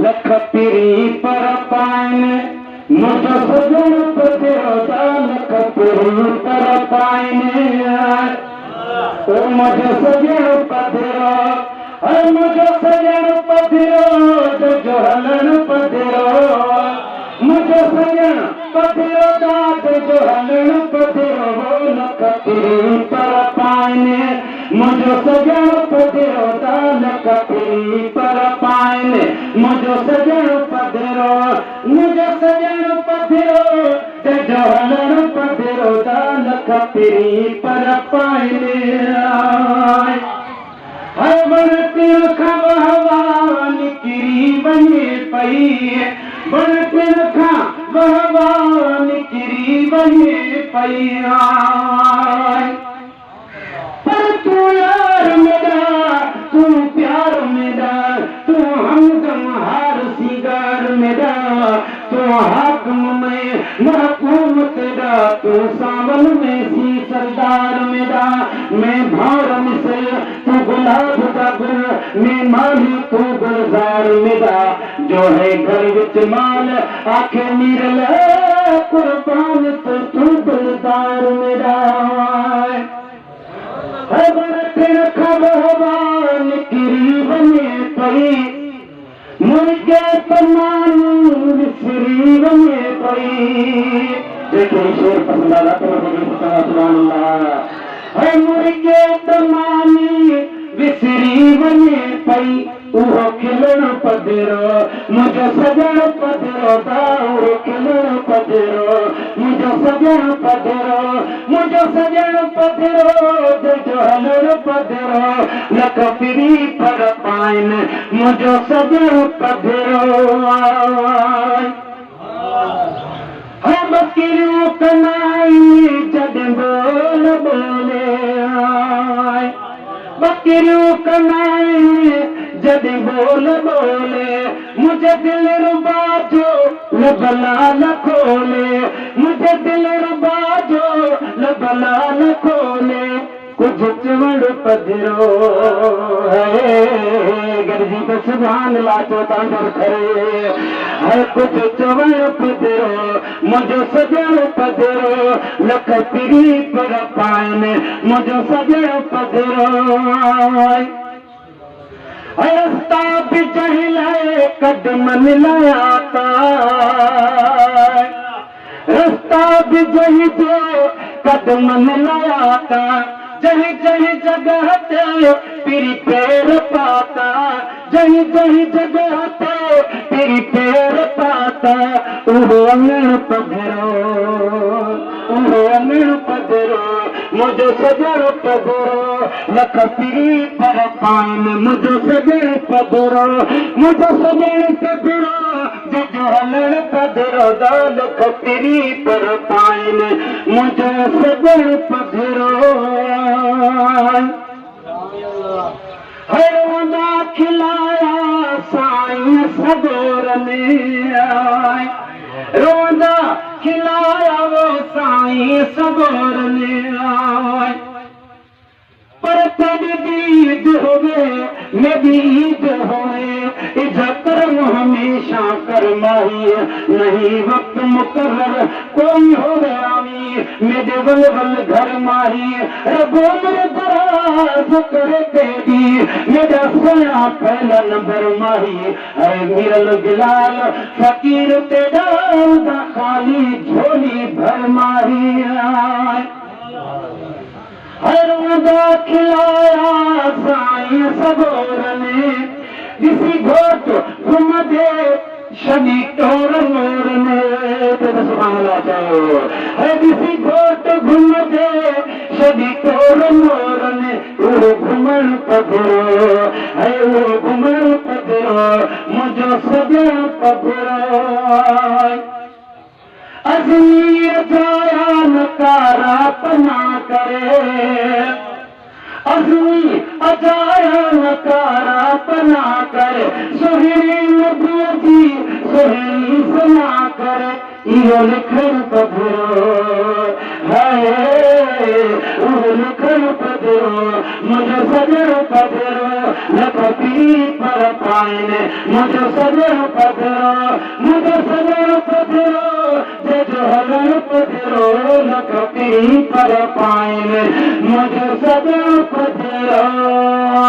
लख पिरी पर पाइने मुझो सजन पधिरो लख पिरी पर पाइने ओ मुझो सजन पधिरो मुझो सजन पधिरो जो हलन पधिरो मुझो सजन पधिरो जो हलन पधिरो लख पिरी पर पाइने मुझो सजन पधिरो लख पिरी पर पाइने मुझो सजन पधिरो मुझो सजन पधिरो जो हलन पधिरो लख पिरी पर पाइने हर बन तिल खा हवा निकिरी बने पई बन तिल खा हवा निकिरी बने पई पर तू यार मेरा तू प्यार मेरा तू हमदम हार सिगार मेरा तू हाकम में महकूम तेरा तू सावन में सी सरदार मेरा मैं भार मिसल तू गुलाब का गुल मैं माली तू गुलजार मेरा जो है घर विच माल आखे मीरल कुर्बान तू गुलजार मेरा भगवान निकिरी बने पई मुर्गे तमान विसरी बने पई देखिए शेर पसंद आया तो सुभान अल्लाह है मुर्गे तमानी विसरी बने पई उहो खिलण पधिरो मुझो सजन पधिरो दाऊं खिलण पधिरो मुझो सजन पधिरो मुझो सजन पधिरो जो हलण पधिरो लख पिरी पर पाइन मुझो सजन पधिरो हम बकरियों कनाई जद बोल बोले बकरियों कनाई जद बोल बोले मुझे दिल रुबा जो लबला न खोले मुझे दिल रुबा जो लबला न खोले कुछ चवड़ पधिरो है गरजी तो सुभान अल्लाह तो तांडव करे है कुछ चवड़ पधिरो मुझो सजन पधिरो लख पिरी पर पाइने मुझो सजन पधिरो रस्ता भी चढ़े कदम मिलाता रस्ता भी जही जो कदम मिलाता जही जही जगह ते पिरी पैर पाता जही जही जगह ते पिरी पैर पाता उहो अंगण पधिरो उहो अंगण पधिरो मुझो सजन पधिरो लख पिरी पर पाइन मुझो सजन पधिरो मुझो सजन पधिरो जो हलण पधिरो लख पिरी पर पाइन मुझो सजन पधिरो हर वंदा खिलाया साईं सगोर में रोंदा खिलाया वो साईं सगोर में पर तेरी ईद होवे मेरी ईद होए इज्जत करम हमेशा कर माही नहीं वक्त मुकर्रर कोई हो आमी मेरे वल वल घर माही रबो मेरे दराज करे तेरी मेरा सोना पहला नंबर माही है मिरल गिलाल फकीर तेरा खाली झोली भर माही हर वदा खिलाया साईं सगोर ने किसी घोट घुम दे शनि टोर मोर ने सुभान अल्लाह चाहो है किसी घोट घुम दे शनि टोर मोर ने वो घुमण पधिरो है वो घुमण पधिरो मुझो सजन पधिरो अज़ीर जाया नकारा पना करे अज़मी अजाया नकारा पना करे सुहिणी नबी सुहिणी सुना करे इहो लिखण पधिरो है लिखल पधरो मुझो सजो पधरो लख पी पर पाइन मुझो सजो पधरो मुझो सजो पधरो जो हलन पधरो लख पी पर पाइन मुझो सजो पधरो